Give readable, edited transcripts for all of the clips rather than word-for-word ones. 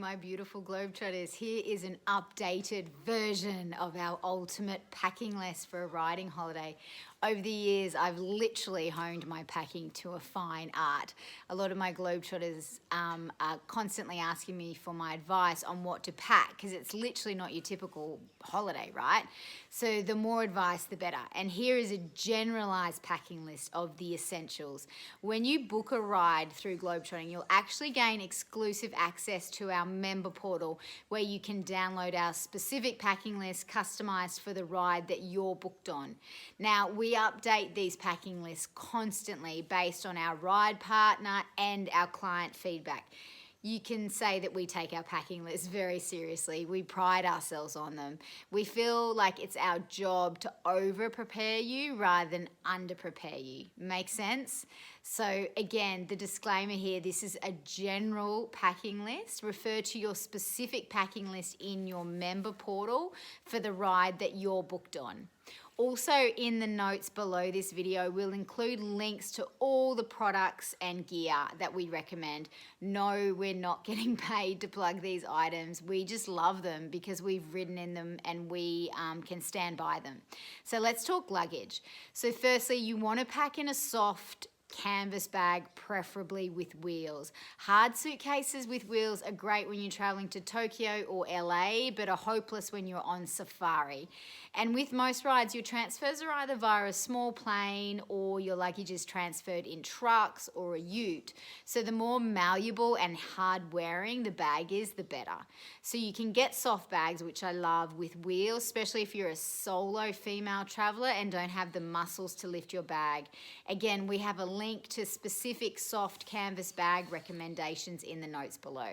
my beautiful Globetrotters. Here is an updated version of our ultimate packing list for a riding holiday. Over the years, I've literally honed my packing to a fine art. A lot of my Globetrotters are constantly asking me for my advice on what to pack because it's literally not your typical holiday, right? So the more advice, the better. And here is a generalized packing list of the essentials. When you book a ride through Globetrotting, you'll actually gain exclusive access to our member portal where you can download our specific packing list customized for the ride that you're booked on. Now, we update these packing lists constantly based on our ride partner and our client feedback. You can say that we take our packing lists very seriously. We pride ourselves on them. We feel like it's our job to over-prepare you rather than under-prepare you. Make sense? So again, the disclaimer here, this is a general packing list. Refer to your specific packing list in your member portal for the ride that you're booked on. Also, in the notes below this video, we'll include links to all the products and gear that we recommend. No, we're not getting paid to plug these items. We just love them because we've ridden in them and we can stand by them. So let's talk luggage. So firstly, you want to pack in a soft canvas bag, preferably with wheels. Hard suitcases with wheels are great when you're traveling to Tokyo or LA, but are hopeless when you're on safari. And with most rides, your transfers are either via a small plane or your luggage is transferred in trucks or a ute. So the more malleable and hard wearing the bag is, the better. So you can get soft bags, which I love, with wheels, especially if you're a solo female traveler and don't have the muscles to lift your bag. Again, we have a link to specific soft canvas bag recommendations in the notes below.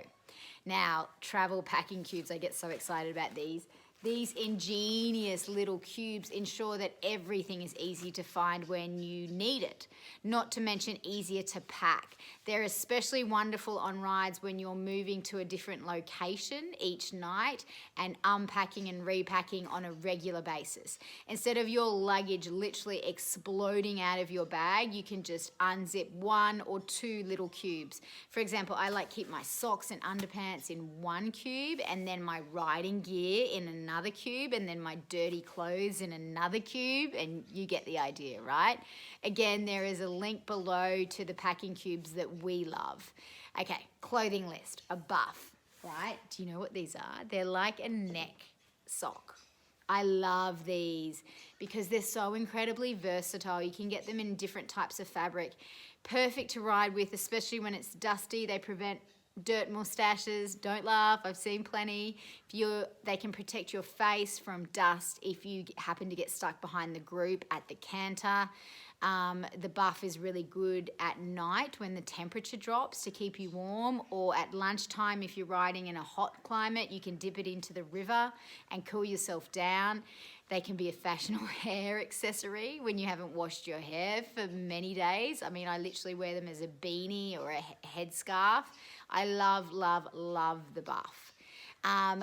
Now, travel packing cubes, I get so excited about these. These ingenious little cubes ensure that everything is easy to find when you need it, not to mention easier to pack. They're especially wonderful on rides when you're moving to a different location each night and unpacking and repacking on a regular basis. Instead of your luggage literally exploding out of your bag, you can just unzip one or two little cubes. For example, I keep my socks and underpants in one cube and then my riding gear in another cube and then my dirty clothes in another cube, and you get the idea, right? Again, there is a link below to the packing cubes that we love. Okay, clothing list, a buff, right? Do you know what these are? They're like a neck sock. I love these because they're so incredibly versatile. You can get them in different types of fabric. Perfect to ride with, especially when it's dusty. They prevent dirt mustaches. Don't laugh, I've seen plenty. They can protect your face from dust if you happen to get stuck behind the group at the canter. The buff is really good at night when the temperature drops to keep you warm, or at lunchtime if you're riding in a hot climate, you can dip it into the river and cool yourself down. They can be a fashionable hair accessory when you haven't washed your hair for many days. I mean, I literally wear them as a beanie or a headscarf. I love, love, love the buff.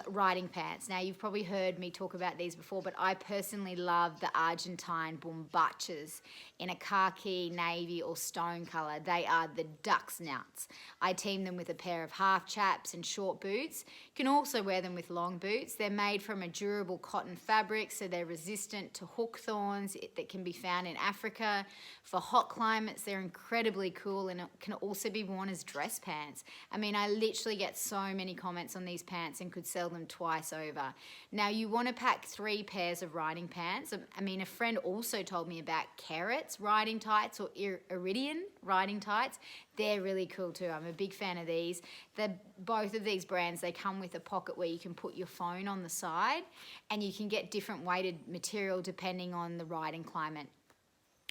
Riding pants. Now, you've probably heard me talk about these before, but I personally love the Argentine bombachas in a khaki, navy, or stone colour. They are the duck's nuts. I team them with a pair of half chaps and short boots. You can also wear them with long boots. They're made from a durable cotton fabric, so they're resistant to hook thorns that can be found in Africa. For hot climates, they're incredibly cool and it can also be worn as dress pants. I mean, I literally get so many comments on these pants and could sell them twice over. Now, you want to pack 3 pairs of riding pants. I mean, a friend also told me about Carrots riding tights or Iridian riding tights. They're really cool too. I'm a big fan of these. Both of these brands, they come with a pocket where you can put your phone on the side and you can get different weighted material depending on the riding climate.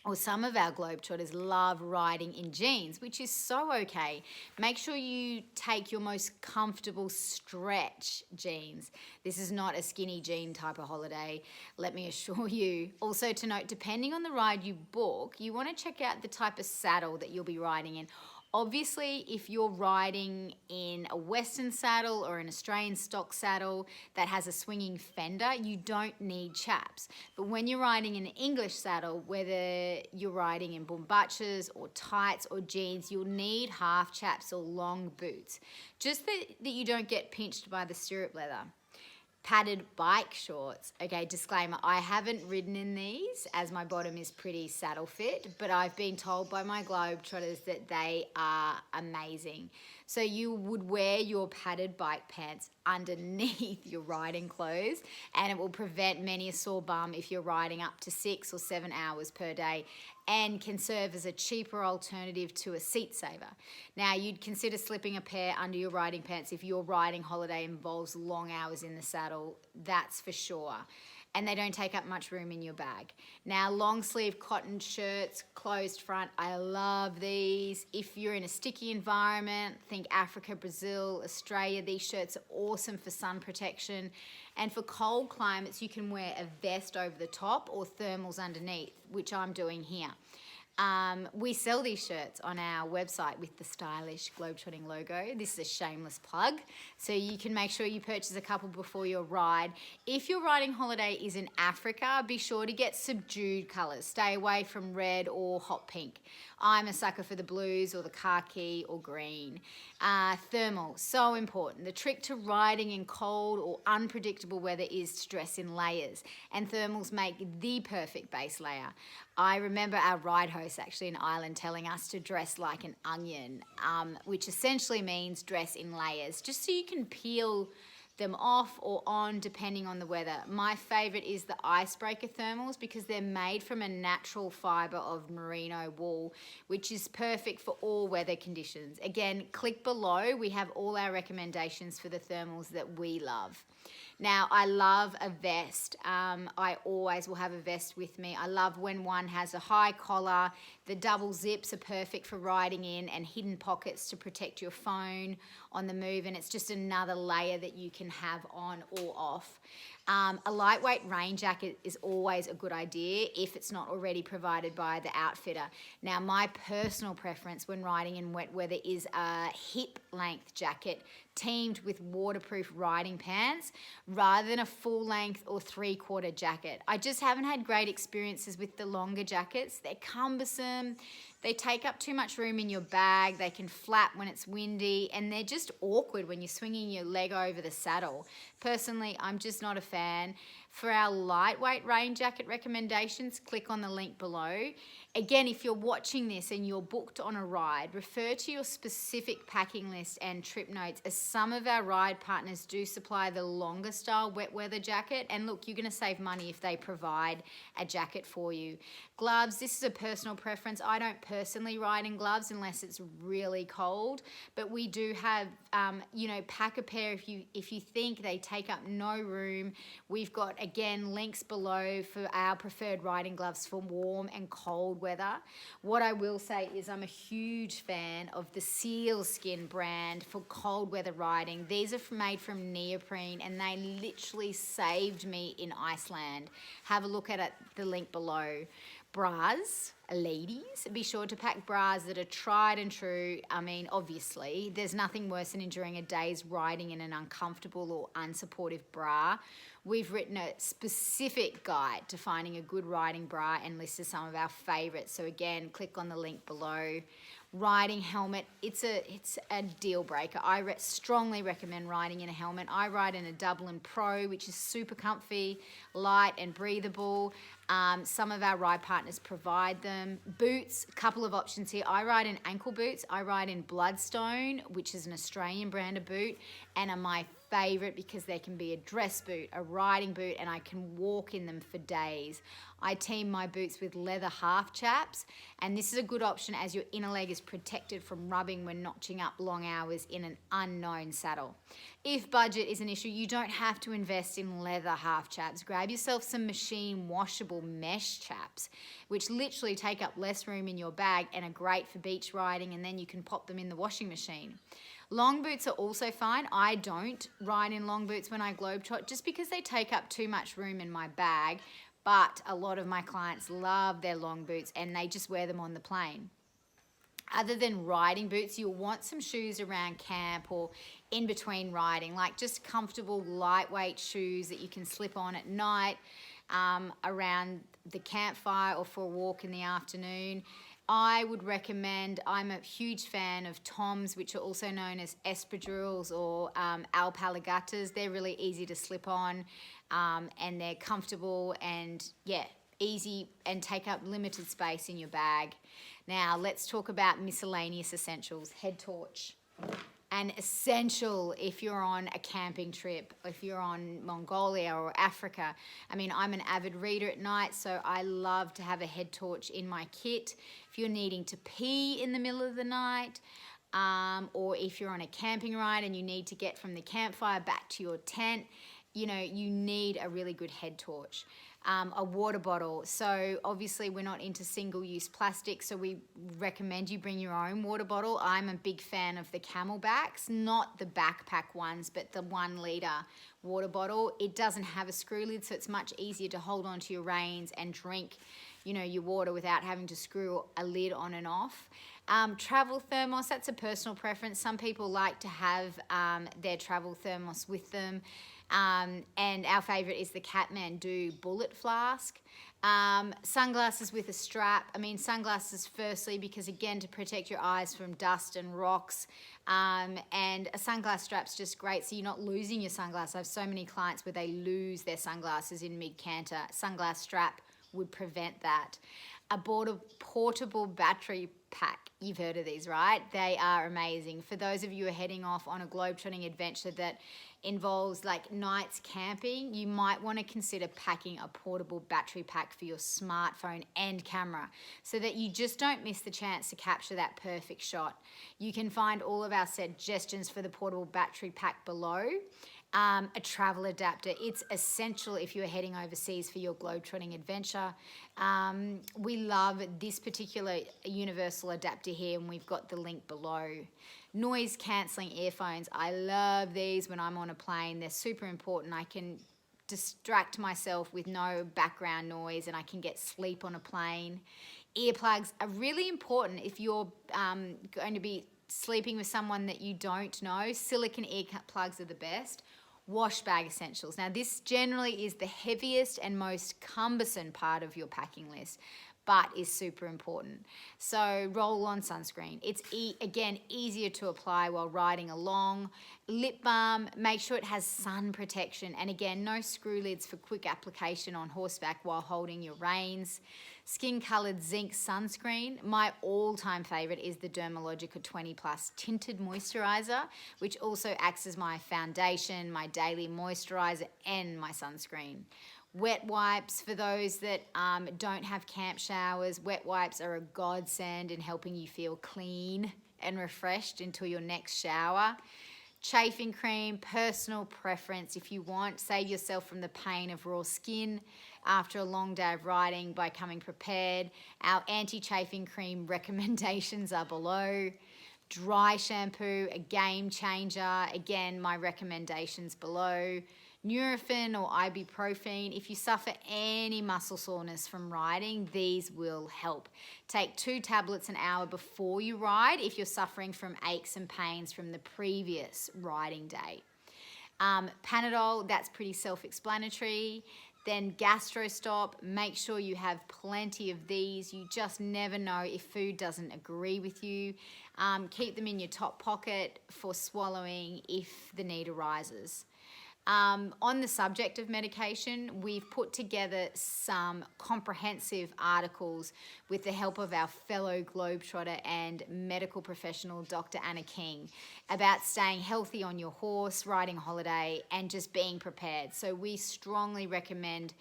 Or some of our Globetrotters love riding in jeans, which is so okay. Make sure you take your most comfortable stretch jeans. This is not a skinny jean type of holiday, let me assure you. Also to note, depending on the ride you book, you want to check out the type of saddle that you'll be riding in. Obviously, if you're riding in a Western saddle or an Australian stock saddle that has a swinging fender, you don't need chaps. But when you're riding in an English saddle, whether you're riding in boombatches or tights or jeans, you'll need half chaps or long boots, just that you don't get pinched by the stirrup leather. Padded bike shorts. Okay, disclaimer, I haven't ridden in these as my bottom is pretty saddle fit, but I've been told by my Globetrotters that they are amazing. So you would wear your padded bike pants underneath your riding clothes, and it will prevent many a sore bum if you're riding up to 6 or 7 hours per day, and can serve as a cheaper alternative to a seat saver. Now, you'd consider slipping a pair under your riding pants if your riding holiday involves long hours in the saddle, that's for sure. And they don't take up much room in your bag. Now, long sleeve cotton shirts, closed front, I love these. If you're in a sticky environment, think Africa, Brazil, Australia, these shirts are awesome for sun protection. And for cold climates, you can wear a vest over the top or thermals underneath, which I'm doing here. We sell these shirts on our website with the stylish Globetrotting logo. This is a shameless plug. So you can make sure you purchase a couple before your ride. If your riding holiday is in Africa, be sure to get subdued colours. Stay away from red or hot pink. I'm a sucker for the blues or the khaki or green. Thermal, so important. The trick to riding in cold or unpredictable weather is to dress in layers, and thermals make the perfect base layer. I remember our ride host actually in Ireland telling us to dress like an onion, which essentially means dress in layers, just so you can peel them off or on depending on the weather. My favourite is the icebreaker thermals because they're made from a natural fibre of merino wool, which is perfect for all weather conditions. Again, click below. We have all our recommendations for the thermals that we love. Now, I love a vest. I always will have a vest with me. I love when one has a high collar. The double zips are perfect for riding in, and hidden pockets to protect your phone on the move, and it's just another layer that you can have on or off. A lightweight rain jacket is always a good idea if it's not already provided by the outfitter. Now, my personal preference when riding in wet weather is a hip-length jacket teamed with waterproof riding pants rather than a full-length or three-quarter jacket. I just haven't had great experiences with the longer jackets. They're cumbersome. They take up too much room in your bag. They can flap when it's windy, and they're just awkward when you're swinging your leg over the saddle. Personally, I'm just not a fan. For our lightweight rain jacket recommendations, click on the link below. Again, if you're watching this and you're booked on a ride, refer to your specific packing list and trip notes, as some of our ride partners do supply the longer style wet weather jacket. And look, you're going to save money if they provide a jacket for you. Gloves, this is a personal preference. I don't personally ride in gloves unless it's really cold, but we do have, pack a pair if you think they take up no room. We've got, again, links below for our preferred riding gloves for warm and cold weather. What I will say is I'm a huge fan of the sealskin brand for cold weather riding. These are made from neoprene, and they literally saved me in Iceland. Have a look at the link below. Bras, ladies, be sure to pack bras that are tried and true. I mean, obviously, there's nothing worse than enduring a day's riding in an uncomfortable or unsupportive bra. We've written a specific guide to finding a good riding bra and listed some of our favourites. So again, click on the link below. Riding helmet, it's a deal breaker. I strongly recommend riding in a helmet. I ride in a Dublin Pro, which is super comfy, light and breathable. Some of our ride partners provide them. Boots, a couple of options here. I ride in ankle boots. I ride in Bloodstone, which is an Australian brand of boot, and are my favourite because they can be a dress boot, a riding boot, and I can walk in them for days. I team my boots with leather half chaps, and this is a good option as your inner leg is protected from rubbing when notching up long hours in an unknown saddle. If budget is an issue, you don't have to invest in leather half chaps. Grab yourself some machine washable mesh chaps, which literally take up less room in your bag and are great for beach riding, and then you can pop them in the washing machine. Long boots are also fine. I don't ride in long boots when I globetrot just because they take up too much room in my bag, but a lot of my clients love their long boots and they just wear them on the plane. Other than riding boots, you'll want some shoes around camp or in between riding, like just comfortable, lightweight shoes that you can slip on at night, around the campfire or for a walk in the afternoon. I would recommend, I'm a huge fan of Toms, which are also known as espadrilles or alpargatas. They're really easy to slip on, and they're comfortable and easy and take up limited space in your bag. Now let's talk about miscellaneous essentials. Head torch. An essential if you're on a camping trip, if you're on Mongolia or Africa. I mean, I'm an avid reader at night, so I love to have a head torch in my kit. If you're needing to pee in the middle of the night, or if you're on a camping ride and you need to get from the campfire back to your tent, you need a really good head torch. A water bottle. So obviously we're not into single-use plastic, so we recommend you bring your own water bottle. I'm a big fan of the Camelbacks, not the backpack ones, but the 1 litre water bottle. It doesn't have a screw lid, so it's much easier to hold onto your reins and drink, your water without having to screw a lid on and off. Travel thermos, that's a personal preference. Some people like to have their travel thermos with them. And our favourite is the Kathmandu bullet flask. Sunglasses with a strap. I mean, sunglasses firstly because, again, to protect your eyes from dust and rocks. And a sunglass strap's just great so you're not losing your sunglasses. I have so many clients where they lose their sunglasses in mid-canter. Sunglass strap would prevent that. A portable battery pack. You've heard of these, right? They are amazing. For those of you who are heading off on a globetrotting adventure that involves like nights camping, you might want to consider packing a portable battery pack for your smartphone and camera so that you just don't miss the chance to capture that perfect shot. You can find all of our suggestions for the portable battery pack below. A travel adapter. It's essential if you're heading overseas for your globetrotting adventure. We love this particular universal adapter here, and we've got the link below. Noise cancelling earphones. I love these when I'm on a plane. They're super important. I can distract myself with no background noise and I can get sleep on a plane. Earplugs are really important if you're going to be sleeping with someone that you don't know. Silicone earplugs are the best. Wash bag essentials. Now this generally is the heaviest and most cumbersome part of your packing list, but is super important. So roll-on sunscreen. It's, again, easier to apply while riding along. Lip balm, make sure it has sun protection. And again, no screw lids for quick application on horseback while holding your reins. Skin-coloured zinc sunscreen. My all-time favourite is the Dermalogica 20 Plus Tinted Moisturiser, which also acts as my foundation, my daily moisturiser, and my sunscreen. Wet wipes, for those that don't have camp showers, wet wipes are a godsend in helping you feel clean and refreshed until your next shower. Chafing cream, personal preference. If you want, save yourself from the pain of raw skin after a long day of riding by coming prepared. Our anti-chafing cream recommendations are below. Dry shampoo, a game changer. Again, my recommendations below. Nurofen or ibuprofen. If you suffer any muscle soreness from riding, these will help. Take 2 tablets an hour before you ride if you're suffering from aches and pains from the previous riding day. Panadol, that's pretty self-explanatory. Then GastroStop, make sure you have plenty of these. You just never know if food doesn't agree with you. Keep them in your top pocket for swallowing if the need arises. On the subject of medication, we've put together some comprehensive articles with the help of our fellow Globetrotter and medical professional, Dr. Anna King, about staying healthy on your horse, riding holiday, and just being prepared. So we strongly recommend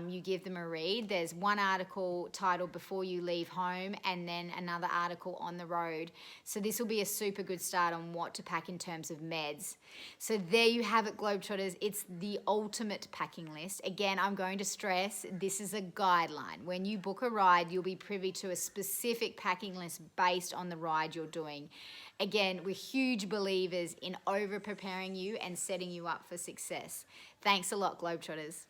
you give them a read. There's one article titled Before You Leave Home and then another article on the road. So this will be a super good start on what to pack in terms of meds. So there you have it, Globetrotters. It's the ultimate packing list. Again, I'm going to stress this is a guideline. When you book a ride, you'll be privy to a specific packing list based on the ride you're doing. Again, we're huge believers in over-preparing you and setting you up for success. Thanks a lot, Globetrotters.